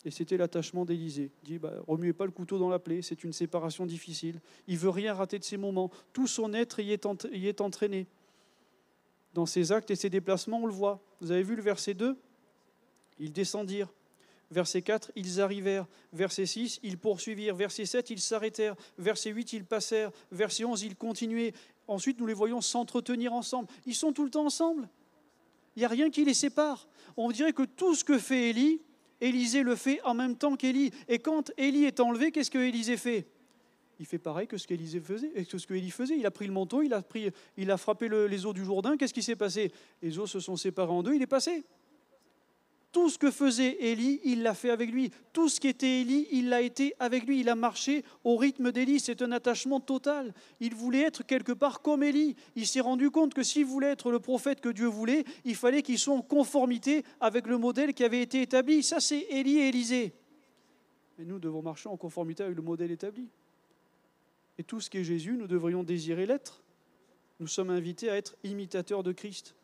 Et c'était l'attachement d'Élisée. Il dit, remuez pas le couteau dans la plaie, c'est une séparation difficile. Il ne veut rien rater de ces moments. Tout son être y est entraîné. Dans ses actes et ses déplacements, on le voit. Vous avez vu le verset 2 ? Ils descendirent. Verset 4, ils arrivèrent. Verset 6, ils poursuivirent. Verset 7, ils s'arrêtèrent. Verset 8, ils passèrent. Verset 11, ils continuaient. Ensuite, nous les voyons s'entretenir ensemble. Ils sont tout le temps ensemble. Il n'y a rien qui les sépare. On dirait que tout ce que fait Élie, Élisée le fait en même temps qu'Élie. Et quand Élie est enlevé, qu'est-ce que Élisée fait ? Il fait pareil que ce qu'Élisée faisait, que ce qu'Élie faisait. Il a pris le manteau, il a frappé les eaux du Jourdain. Qu'est-ce qui s'est passé ? Les eaux se sont séparées en deux, il est passé. Tout ce que faisait Élie, il l'a fait avec lui. Tout ce qui était Élie, il l'a été avec lui. Il a marché au rythme d'Élie. C'est un attachement total. Il voulait être quelque part comme Élie. Il s'est rendu compte que s'il voulait être le prophète que Dieu voulait, il fallait qu'il soit en conformité avec le modèle qui avait été établi. Ça, c'est Élie et Élisée. Mais nous devons marcher en conformité avec le modèle établi. Et tout ce qui est Jésus, nous devrions désirer l'être. Nous sommes invités à être imitateurs de Christ.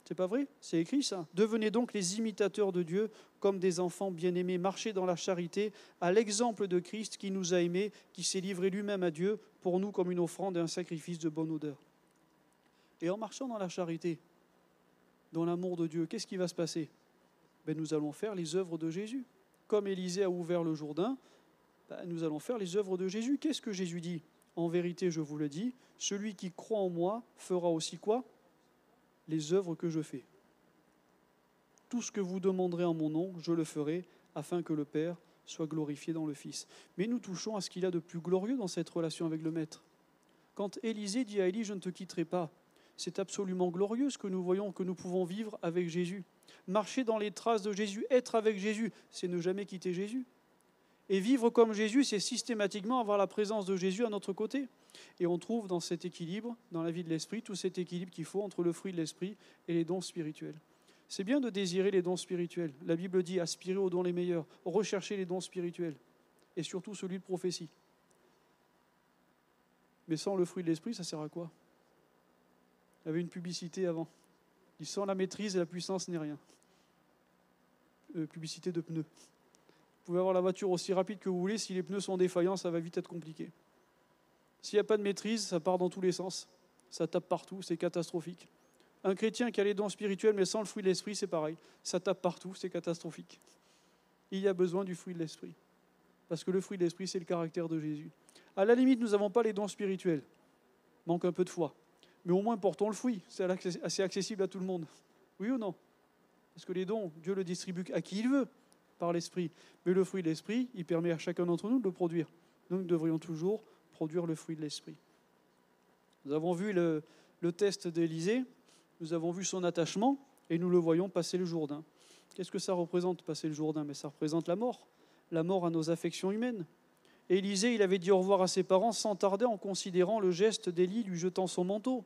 C'est pas vrai ? C'est écrit ça. Devenez donc les imitateurs de Dieu comme des enfants bien-aimés. Marchez dans la charité à l'exemple de Christ qui nous a aimés, qui s'est livré lui-même à Dieu pour nous comme une offrande et un sacrifice de bonne odeur. Et en marchant dans la charité, dans l'amour de Dieu, qu'est-ce qui va se passer ? Nous allons faire les œuvres de Jésus. Comme Élisée a ouvert le Jourdain, nous allons faire les œuvres de Jésus. Qu'est-ce que Jésus dit ? En vérité, je vous le dis, celui qui croit en moi fera aussi quoi ? Les œuvres que je fais. Tout ce que vous demanderez en mon nom, je le ferai, afin que le Père soit glorifié dans le Fils. Mais nous touchons à ce qu'il y a de plus glorieux dans cette relation avec le Maître. Quand Élisée dit à Élie, je ne te quitterai pas, c'est absolument glorieux ce que nous voyons, que nous pouvons vivre avec Jésus. Marcher dans les traces de Jésus, être avec Jésus, c'est ne jamais quitter Jésus. Et vivre comme Jésus, c'est systématiquement avoir la présence de Jésus à notre côté. Et on trouve dans cet équilibre, dans la vie de l'esprit, tout cet équilibre qu'il faut entre le fruit de l'esprit et les dons spirituels. C'est bien de désirer les dons spirituels. La Bible dit aspirer aux dons les meilleurs, rechercher les dons spirituels, et surtout celui de prophétie. Mais sans le fruit de l'esprit, ça sert à quoi ? Il y avait une publicité avant. Il dit, sans la maîtrise et la puissance n'est rien. Publicité de pneus. Vous pouvez avoir la voiture aussi rapide que vous voulez, si les pneus sont défaillants, ça va vite être compliqué. S'il n'y a pas de maîtrise, ça part dans tous les sens. Ça tape partout, c'est catastrophique. Un chrétien qui a les dons spirituels, mais sans le fruit de l'esprit, c'est pareil. Ça tape partout, c'est catastrophique. Il y a besoin du fruit de l'esprit. Parce que le fruit de l'esprit, c'est le caractère de Jésus. À la limite, nous n'avons pas les dons spirituels. Manque un peu de foi. Mais au moins, portons le fruit. C'est assez accessible à tout le monde. Oui ou non ? Parce que les dons, Dieu le distribue à qui il veut, par l'esprit. Mais le fruit de l'esprit, il permet à chacun d'entre nous de le produire. Donc, nous devrions toujours produire le fruit de l'esprit. Nous avons vu le test d'Élisée. Nous avons vu son attachement. Et nous le voyons passer le Jourdain. Qu'est-ce que ça représente, passer le Jourdain? Mais ça représente la mort à nos affections humaines. Élisée, il avait dit au revoir à ses parents sans tarder en considérant le geste d'Élie lui jetant son manteau.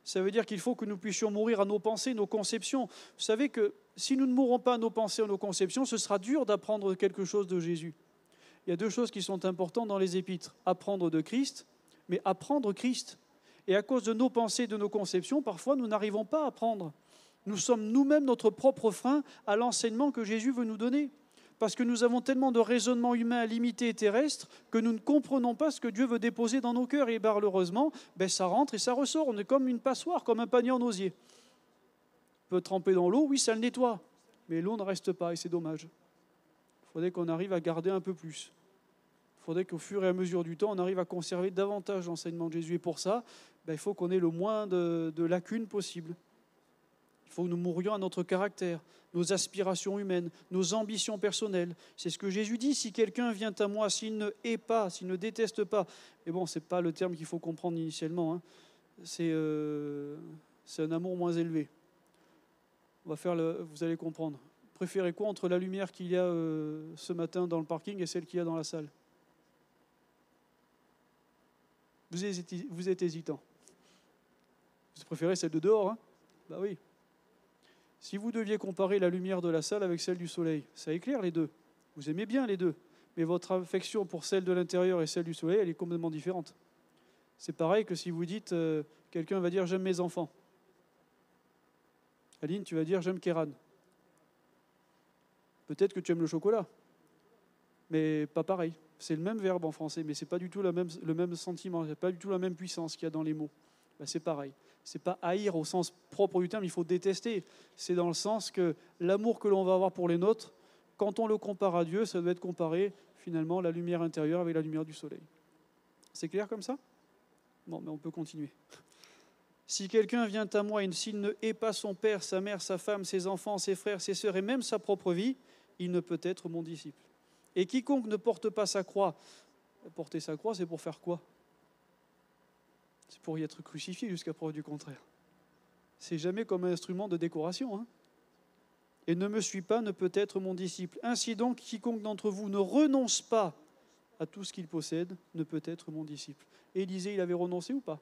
Ça veut dire qu'il faut que nous puissions mourir à nos pensées, nos conceptions. Vous savez que si nous ne mourrons pas à nos pensées, à nos conceptions, ce sera dur d'apprendre quelque chose de Jésus. Il y a deux choses qui sont importantes dans les épîtres. Apprendre de Christ, mais apprendre Christ. Et à cause de nos pensées, de nos conceptions, parfois nous n'arrivons pas à apprendre. Nous sommes nous-mêmes notre propre frein à l'enseignement que Jésus veut nous donner. Parce que nous avons tellement de raisonnements humains limités et terrestres que nous ne comprenons pas ce que Dieu veut déposer dans nos cœurs. Et malheureusement, ça rentre et ça ressort. On est comme une passoire, comme un panier en osier. On peut tremper dans l'eau, oui, ça le nettoie. Mais l'eau ne reste pas et c'est dommage. Il faudrait qu'on arrive à garder un peu plus. Il faudrait qu'au fur et à mesure du temps, on arrive à conserver davantage l'enseignement de Jésus. Et pour ça, il faut qu'on ait le moins de lacunes possible. Il faut que nous mourions à notre caractère, nos aspirations humaines, nos ambitions personnelles. C'est ce que Jésus dit, si quelqu'un vient à moi, s'il ne hait pas, s'il ne déteste pas. Mais bon, ce n'est pas le terme qu'il faut comprendre initialement. Hein. C'est un amour moins élevé. Vous allez comprendre. Préférez quoi entre la lumière qu'il y a ce matin dans le parking et celle qu'il y a dans la salle? Vous êtes hésitant. Vous préférez celle de dehors, hein? Bah oui. Si vous deviez comparer la lumière de la salle avec celle du soleil, ça éclaire les deux. Vous aimez bien les deux, mais votre affection pour celle de l'intérieur et celle du soleil, elle est complètement différente. C'est pareil que si vous dites, quelqu'un va dire « j'aime mes enfants ». Aline, tu vas dire « j'aime Kéran ». Peut-être que tu aimes le chocolat, mais pas pareil. C'est le même verbe en français, mais ce n'est pas du tout le même sentiment, ce n'est pas du tout la même puissance qu'il y a dans les mots. C'est pareil. Ce n'est pas haïr au sens propre du terme, il faut détester. C'est dans le sens que l'amour que l'on va avoir pour les nôtres, quand on le compare à Dieu, ça doit être comparé finalement la lumière intérieure avec la lumière du soleil. C'est clair comme ça? Bon, mais on peut continuer. Si quelqu'un vient à moi et s'il ne hait pas son père, sa mère, sa femme, ses enfants, ses frères, ses sœurs et même sa propre vie, il ne peut être mon disciple. Et quiconque ne porte pas sa croix, porter sa croix, c'est pour faire quoi? C'est pour y être crucifié jusqu'à preuve du contraire. C'est jamais comme un instrument de décoration. Hein. Et ne me suit pas ne peut être mon disciple. Ainsi donc, quiconque d'entre vous ne renonce pas à tout ce qu'il possède ne peut être mon disciple. Élisée, il avait renoncé ou pas?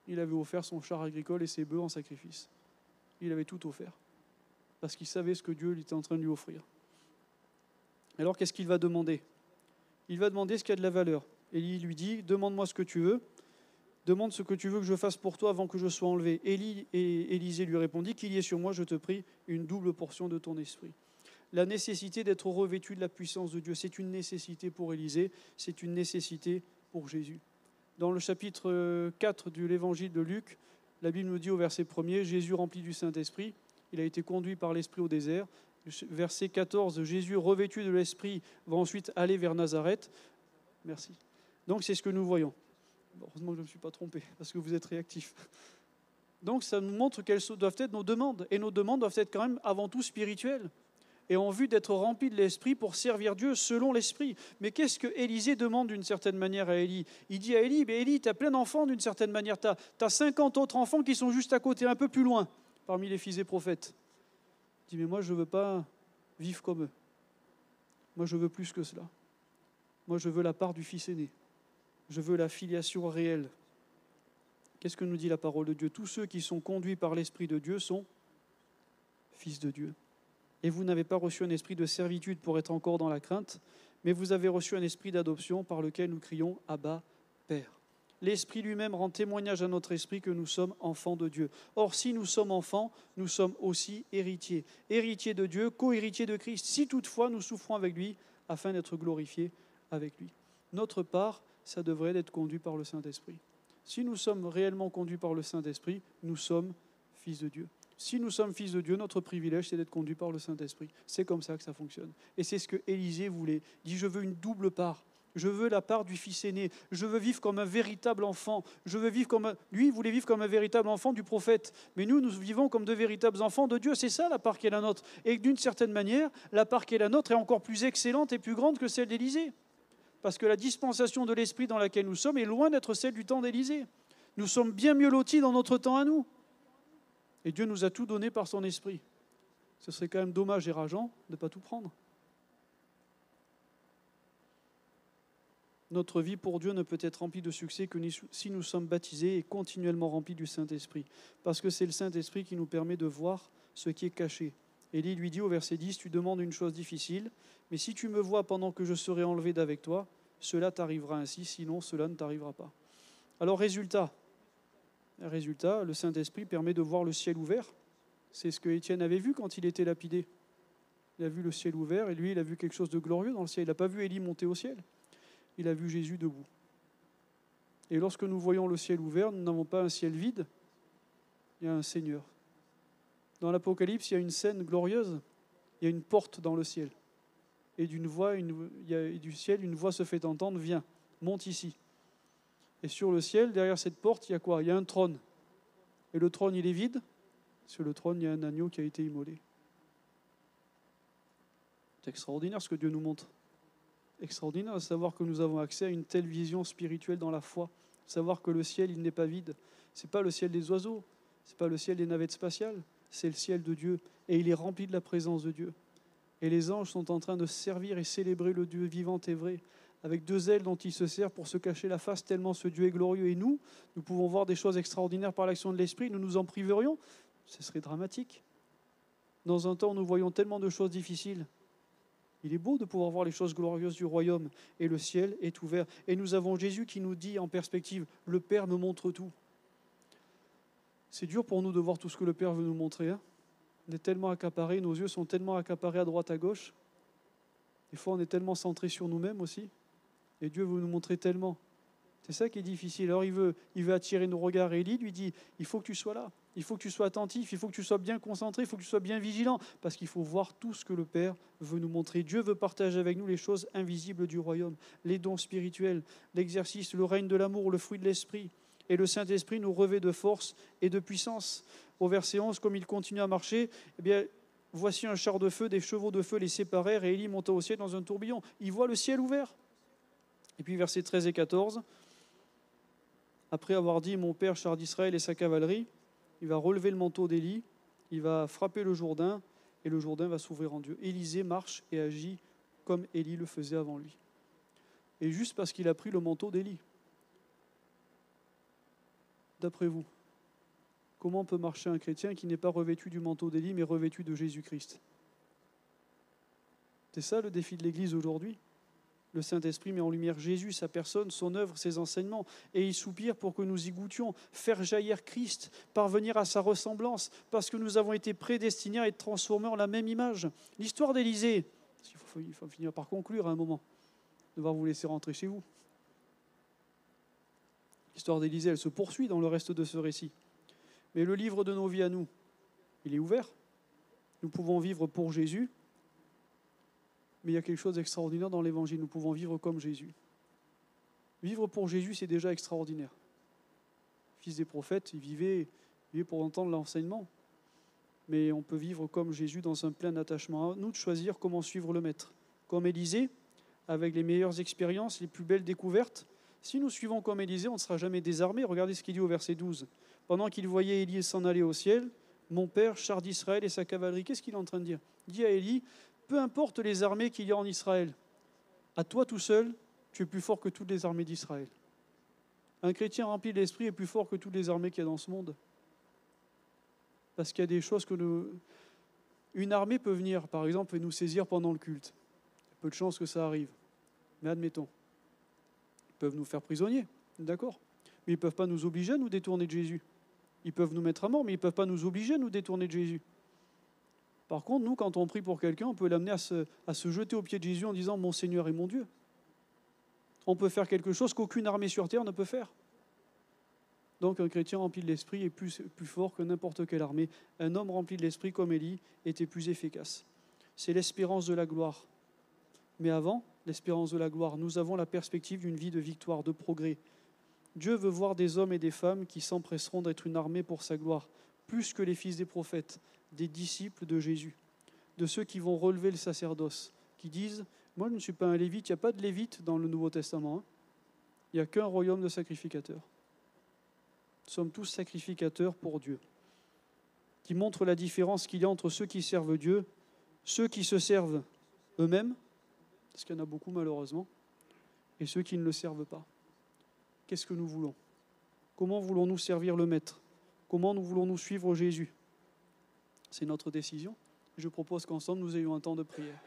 Il avait offert son char agricole et ses bœufs en sacrifice. Il avait tout offert. Parce qu'il savait ce que Dieu était en train de lui offrir. Alors, qu'est-ce qu'il va demander? Il va demander ce qui a de la valeur. Élie lui dit, demande-moi ce que tu veux. Demande ce que tu veux que je fasse pour toi avant que je sois enlevé. Élisée lui répondit, qu'il y ait sur moi, je te prie, une double portion de ton esprit. La nécessité d'être revêtu de la puissance de Dieu, c'est une nécessité pour Élisée, c'est une nécessité pour Jésus. Dans le chapitre 4 de l'évangile de Luc, la Bible nous dit au verset 1er, Jésus rempli du Saint-Esprit, il a été conduit par l'Esprit au désert. Verset 14, Jésus revêtu de l'Esprit va ensuite aller vers Nazareth. Merci. Donc c'est ce que nous voyons. Heureusement que je ne me suis pas trompé, parce que vous êtes réactifs. Donc ça nous montre quelles doivent être nos demandes. Et nos demandes doivent être quand même avant tout spirituelles. Et en vue d'être remplis de l'Esprit pour servir Dieu selon l'Esprit. Mais qu'est-ce que Élisée demande d'une certaine manière à Élie? Il dit à Élie, mais Élie, tu as plein d'enfants d'une certaine manière. Tu as 50 autres enfants qui sont juste à côté, un peu plus loin, parmi les fils et prophètes. Il dit, mais moi je ne veux pas vivre comme eux. Moi je veux plus que cela. Moi je veux la part du fils aîné. Je veux la filiation réelle. Qu'est-ce que nous dit la parole de Dieu? Tous ceux qui sont conduits par l'Esprit de Dieu sont fils de Dieu. Et vous n'avez pas reçu un esprit de servitude pour être encore dans la crainte, mais vous avez reçu un esprit d'adoption par lequel nous crions « Abba, Père ». L'Esprit lui-même rend témoignage à notre esprit que nous sommes enfants de Dieu. Or, si nous sommes enfants, nous sommes aussi héritiers. Héritiers de Dieu, co-héritiers de Christ, si toutefois nous souffrons avec lui, afin d'être glorifiés avec lui. Notre part, ça devrait être conduit par le Saint-Esprit. Si nous sommes réellement conduits par le Saint-Esprit, nous sommes fils de Dieu. Si nous sommes fils de Dieu, notre privilège, c'est d'être conduits par le Saint-Esprit. C'est comme ça que ça fonctionne. Et c'est ce que Élisée voulait. Il dit, je veux une double part. Je veux la part du fils aîné. Je veux vivre comme un véritable enfant. Je veux vivre comme Lui, il voulait vivre comme un véritable enfant du prophète. Mais nous vivons comme de véritables enfants de Dieu. C'est ça la part qui est la nôtre. Et d'une certaine manière, la part qui est la nôtre est encore plus excellente et plus grande que celle d'Élisée. Parce que la dispensation de l'Esprit dans laquelle nous sommes est loin d'être celle du temps d'Élisée. Nous sommes bien mieux lotis dans notre temps à nous. Et Dieu nous a tout donné par son esprit. Ce serait quand même dommage et rageant de ne pas tout prendre. Notre vie pour Dieu ne peut être remplie de succès que si nous sommes baptisés et continuellement remplis du Saint-Esprit. Parce que c'est le Saint-Esprit qui nous permet de voir ce qui est caché. Élie lui dit au verset 10, « Tu demandes une chose difficile, mais si tu me vois pendant que je serai enlevé d'avec toi, cela t'arrivera ainsi, sinon cela ne t'arrivera pas. » Alors résultat, le Saint-Esprit permet de voir le ciel ouvert. C'est ce que Étienne avait vu quand il était lapidé. Il a vu le ciel ouvert et lui, il a vu quelque chose de glorieux dans le ciel. Il n'a pas vu Élie monter au ciel. Il a vu Jésus debout. Et lorsque nous voyons le ciel ouvert, nous n'avons pas un ciel vide, il y a un Seigneur. Dans l'Apocalypse, il y a une scène glorieuse, il y a une porte dans le ciel. Et du ciel, une voix se fait entendre, viens, monte ici. Et sur le ciel, derrière cette porte, il y a quoi? Il y a un trône. Et le trône, il est vide. Sur le trône, il y a un agneau qui a été immolé. C'est extraordinaire ce que Dieu nous montre. Extraordinaire de savoir que nous avons accès à une telle vision spirituelle dans la foi. Savoir que le ciel, il n'est pas vide. Ce n'est pas le ciel des oiseaux, ce n'est pas le ciel des navettes spatiales, c'est le ciel de Dieu. Et il est rempli de la présence de Dieu. Et les anges sont en train de servir et célébrer le Dieu vivant et vrai, avec deux ailes dont il se sert pour se cacher la face, tellement ce Dieu est glorieux. Et nous pouvons voir des choses extraordinaires par l'action de l'Esprit, nous nous en priverions. Ce serait dramatique. Dans un temps où nous voyons tellement de choses difficiles, il est beau de pouvoir voir les choses glorieuses du royaume et le ciel est ouvert. Et nous avons Jésus qui nous dit en perspective, le Père me montre tout. C'est dur pour nous de voir tout ce que le Père veut nous montrer. Hein. On est tellement accaparés, nos yeux sont tellement accaparés à droite, à gauche. Des fois, on est tellement centré sur nous-mêmes aussi. Et Dieu veut nous montrer tellement. C'est ça qui est difficile. Alors il veut attirer nos regards. Et Élie lui dit, il faut que tu sois là. Il faut que tu sois attentif, il faut que tu sois bien concentré, il faut que tu sois bien vigilant, parce qu'il faut voir tout ce que le Père veut nous montrer. Dieu veut partager avec nous les choses invisibles du royaume, les dons spirituels, l'exercice, le règne de l'amour, le fruit de l'esprit. Et le Saint-Esprit nous revêt de force et de puissance. Au verset 11, comme il continue à marcher, eh bien, voici un char de feu, des chevaux de feu les séparèrent, et Élie monta au ciel dans un tourbillon. Il voit le ciel ouvert. Et puis versets 13 et 14, après avoir dit, mon père, char d'Israël et sa cavalerie, il va relever le manteau d'Élie, il va frapper le Jourdain, et le Jourdain va s'ouvrir en Dieu. Élisée marche et agit comme Élie le faisait avant lui. Et juste parce qu'il a pris le manteau d'Élie. D'après vous, comment peut marcher un chrétien qui n'est pas revêtu du manteau d'Élie, mais revêtu de Jésus-Christ? C'est ça le défi de l'Église aujourd'hui. Le Saint-Esprit met en lumière Jésus, sa personne, son œuvre, ses enseignements, et il soupire pour que nous y goûtions, faire jaillir Christ, parvenir à sa ressemblance, parce que nous avons été prédestinés à être transformés en la même image. L'histoire d'Élisée, il faut finir par conclure à un moment, devoir vous laisser rentrer chez vous. L'histoire d'Élisée, elle se poursuit dans le reste de ce récit. Mais le livre de nos vies à nous, il est ouvert. Nous pouvons vivre pour Jésus. Mais il y a quelque chose d'extraordinaire dans l'Évangile. Nous pouvons vivre comme Jésus. Vivre pour Jésus, c'est déjà extraordinaire. Fils des prophètes, il vivait pour entendre l'enseignement. Mais on peut vivre comme Jésus dans un plein attachement. À nous de choisir comment suivre le Maître. Comme Élisée, avec les meilleures expériences, les plus belles découvertes. Si nous suivons comme Élisée, on ne sera jamais désarmé. Regardez ce qu'il dit au verset 12. Pendant qu'il voyait Élie s'en aller au ciel, mon père, char d'Israël et sa cavalerie, qu'est-ce qu'il est en train de dire? Il dit à Élie, peu importe les armées qu'il y a en Israël, à toi tout seul, tu es plus fort que toutes les armées d'Israël. Un chrétien rempli de l'esprit est plus fort que toutes les armées qu'il y a dans ce monde. Parce qu'il y a des choses que une armée peut venir, par exemple, et nous saisir pendant le culte. Il y a peu de chances que ça arrive. Mais admettons, ils peuvent nous faire prisonniers, d'accord? Mais ils ne peuvent pas nous obliger à nous détourner de Jésus. Ils peuvent nous mettre à mort, mais ils ne peuvent pas nous obliger à nous détourner de Jésus. Par contre, nous, quand on prie pour quelqu'un, on peut l'amener à se jeter aux pieds de Jésus en disant « Mon Seigneur et mon Dieu ». On peut faire quelque chose qu'aucune armée sur terre ne peut faire. Donc un chrétien rempli de l'esprit est plus fort que n'importe quelle armée. Un homme rempli de l'esprit comme Élie était plus efficace. C'est l'espérance de la gloire. Mais avant l'espérance de la gloire, nous avons la perspective d'une vie de victoire, de progrès. Dieu veut voir des hommes et des femmes qui s'empresseront d'être une armée pour sa gloire, plus que les fils des prophètes, des disciples de Jésus, de ceux qui vont relever le sacerdoce, qui disent « Moi, je ne suis pas un lévite, il n'y a pas de lévite dans le Nouveau Testament. Hein. Il n'y a qu'un royaume de sacrificateurs. Nous sommes tous sacrificateurs pour Dieu. qui montre la différence qu'il y a entre ceux qui servent Dieu, ceux qui se servent eux-mêmes, parce qu'il y en a beaucoup malheureusement, et ceux qui ne le servent pas. Qu'est-ce que nous voulons? Comment voulons-nous servir le Maître? Comment nous voulons-nous suivre Jésus? C'est notre décision. Je propose qu'ensemble nous ayons un temps de prière.